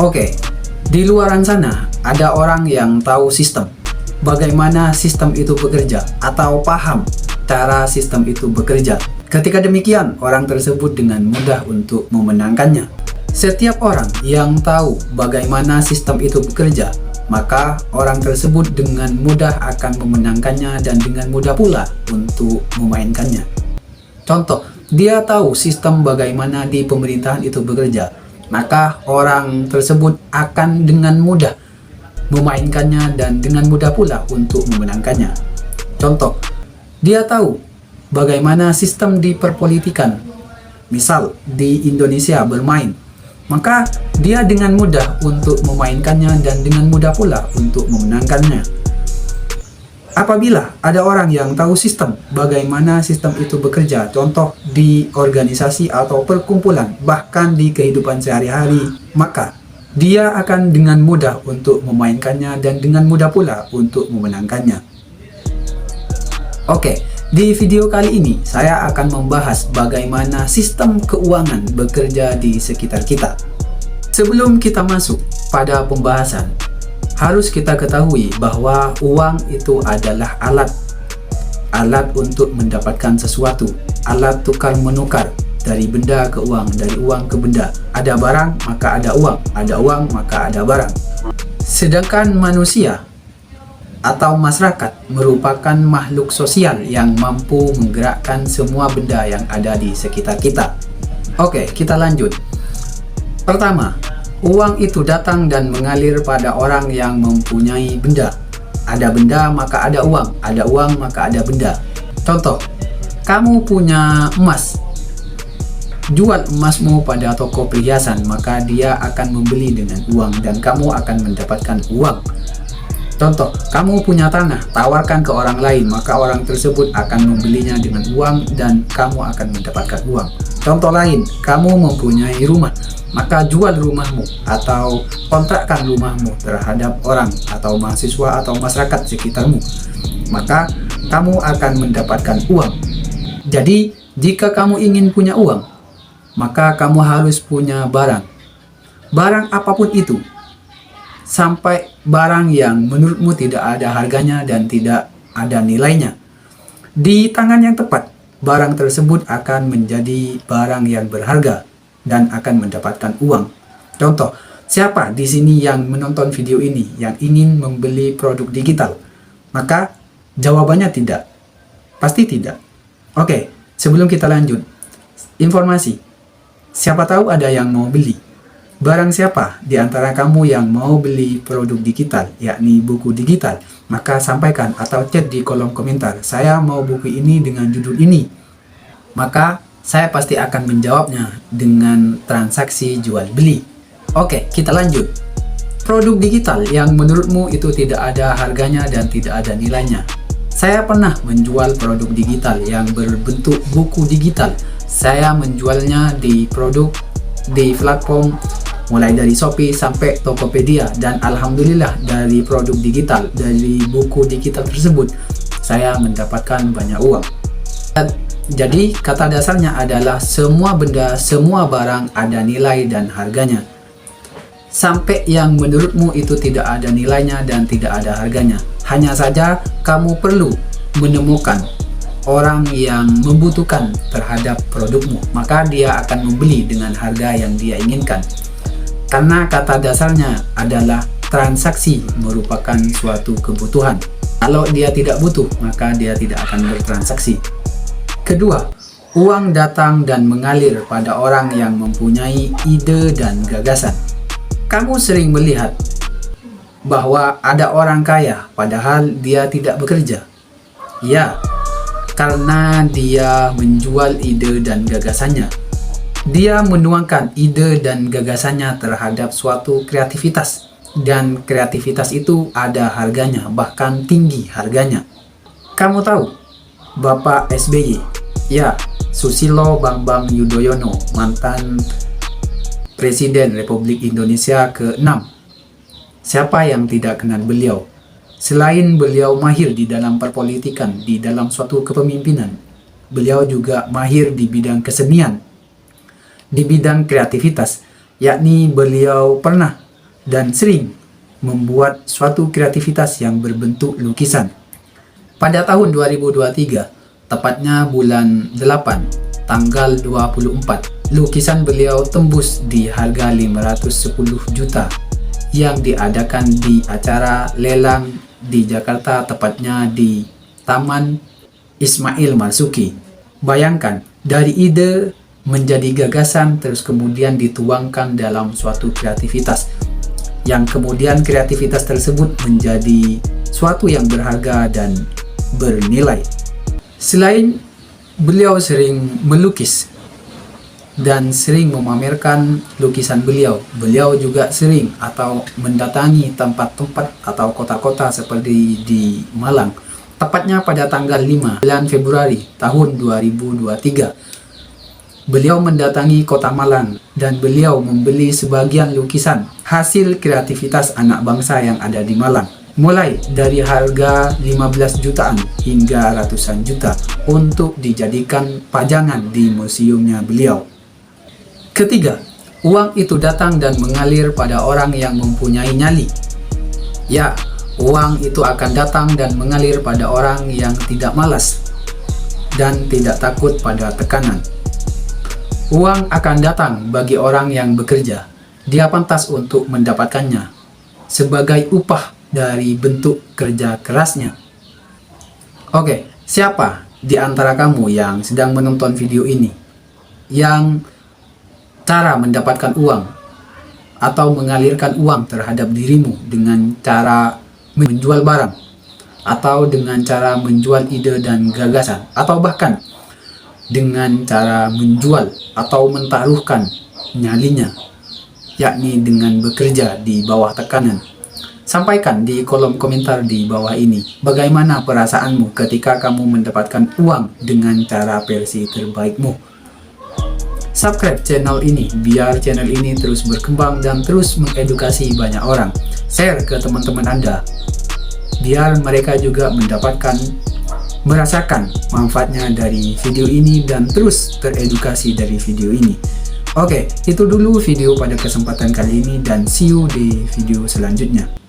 Oke, di luaran sana ada orang yang tahu sistem, bagaimana sistem itu bekerja, atau paham cara sistem itu bekerja. Ketika demikian, orang tersebut dengan mudah untuk memenangkannya. Setiap orang yang tahu bagaimana sistem itu bekerja, maka orang tersebut dengan mudah akan memenangkannya dan dengan mudah pula untuk memainkannya. Contoh, dia tahu sistem bagaimana di pemerintahan itu bekerja, maka orang tersebut akan dengan mudah memainkannya dan dengan mudah pula untuk memenangkannya. Contoh, dia tahu bagaimana sistem di perpolitikan, misal di Indonesia bermain, maka dia dengan mudah untuk memainkannya dan dengan mudah pula untuk memenangkannya. Apabila ada orang yang tahu sistem, bagaimana sistem itu bekerja, contoh di organisasi atau perkumpulan, bahkan di kehidupan sehari-hari, maka dia akan dengan mudah untuk memainkannya dan dengan mudah pula untuk memenangkannya. Oke, di video kali ini saya akan membahas bagaimana sistem keuangan bekerja di sekitar kita. Sebelum kita masuk pada pembahasan, harus kita ketahui bahwa uang itu adalah alat untuk mendapatkan sesuatu, alat tukar menukar dari benda ke uang, dari uang ke benda. Ada barang maka ada uang maka ada barang. Sedangkan manusia atau masyarakat merupakan makhluk sosial yang mampu menggerakkan semua benda yang ada di sekitar kita. Oke, kita lanjut. Pertama, uang itu datang dan mengalir pada orang yang mempunyai benda. Ada benda maka ada uang maka ada benda. Contoh, kamu punya emas. Jual emasmu pada toko perhiasan, maka dia akan membeli dengan uang dan kamu akan mendapatkan uang. Contoh, kamu punya tanah, tawarkan ke orang lain, maka orang tersebut akan membelinya dengan uang dan kamu akan mendapatkan uang. Contoh lain, kamu mempunyai rumah, maka jual rumahmu atau kontrakkan rumahmu terhadap orang atau mahasiswa atau masyarakat sekitarmu, maka kamu akan mendapatkan uang. Jadi, jika kamu ingin punya uang, maka kamu harus punya barang. Barang apapun itu, sampai barang yang menurutmu tidak ada harganya dan tidak ada nilainya. Di tangan yang tepat, barang tersebut akan menjadi barang yang berharga dan akan mendapatkan uang. Contoh, siapa di sini yang menonton video ini yang ingin membeli produk digital? Maka jawabannya tidak. Pasti tidak. Oke, sebelum kita lanjut, informasi. Siapa tahu ada yang mau beli. Barang siapa di antara kamu yang mau beli produk digital, yakni buku digital, maka sampaikan atau chat di kolom komentar, saya mau buku ini dengan judul ini. Maka saya pasti akan menjawabnya dengan transaksi jual beli. Oke, kita lanjut. Produk digital yang menurutmu itu tidak ada harganya dan tidak ada nilainya. Saya pernah menjual produk digital yang berbentuk buku digital. Saya menjualnya di platform mulai dari Shopee sampai Tokopedia, dan alhamdulillah dari produk digital, dari buku digital tersebut saya mendapatkan banyak uang. Jadi kata dasarnya adalah semua benda, semua barang ada nilai dan harganya. Sampai yang menurutmu itu tidak ada nilainya dan tidak ada harganya. Hanya saja kamu perlu menemukan orang yang membutuhkan terhadap produkmu, maka dia akan membeli dengan harga yang dia inginkan. Karena kata dasarnya adalah transaksi merupakan suatu kebutuhan. Kalau dia tidak butuh, maka dia tidak akan bertransaksi. Kedua, uang datang dan mengalir pada orang yang mempunyai ide dan gagasan. Kamu sering melihat bahwa ada orang kaya padahal dia tidak bekerja. Ya, karena dia menjual ide dan gagasannya. Dia menuangkan ide dan gagasannya terhadap suatu kreativitas, dan kreativitas itu ada harganya, bahkan tinggi harganya. Kamu tahu Bapak SBY? Ya, Susilo Bambang Yudhoyono, mantan Presiden Republik Indonesia ke-6. Siapa yang tidak kenal beliau? Selain beliau mahir di dalam perpolitikan, di dalam suatu kepemimpinan, beliau juga mahir di bidang kesenian, di bidang kreativitas, yakni beliau pernah dan sering membuat suatu kreativitas yang berbentuk lukisan. Pada tahun 2023, tepatnya bulan 8, tanggal 24, lukisan beliau tembus di harga 510 juta yang diadakan di acara lelang di Jakarta, tepatnya di Taman Ismail Marzuki. Bayangkan, dari ide menjadi gagasan terus kemudian dituangkan dalam suatu kreativitas, yang kemudian kreativitas tersebut menjadi suatu yang berharga dan bernilai. Selain beliau sering melukis dan sering memamerkan lukisan beliau juga sering atau mendatangi tempat-tempat atau kota-kota seperti di Malang. Tepatnya pada tanggal 5 bulan Februari tahun 2023, beliau mendatangi kota Malang dan beliau membeli sebagian lukisan hasil kreativitas anak bangsa yang ada di Malang, mulai dari harga 15 jutaan hingga ratusan juta untuk dijadikan pajangan di museumnya beliau. Ketiga, uang itu datang dan mengalir pada orang yang mempunyai nyali. Ya, uang itu akan datang dan mengalir pada orang yang tidak malas dan tidak takut pada tekanan. Uang akan datang bagi orang yang bekerja. Dia pantas untuk mendapatkannya sebagai upah dari bentuk kerja kerasnya. Oke, siapa di antara kamu yang sedang menonton video ini yang cara mendapatkan uang atau mengalirkan uang terhadap dirimu dengan cara menjual barang, atau dengan cara menjual ide dan gagasan, atau bahkan dengan cara menjual atau mentaruhkan nyalinya, yakni dengan bekerja di bawah tekanan? Sampaikan di kolom komentar di bawah ini bagaimana perasaanmu ketika kamu mendapatkan uang dengan cara versi terbaikmu. Subscribe channel ini biar channel ini terus berkembang dan terus mengedukasi banyak orang. Share ke teman-teman Anda biar mereka juga merasakan manfaatnya dari video ini dan terus teredukasi dari video ini. Oke, itu dulu video pada kesempatan kali ini dan see you di video selanjutnya.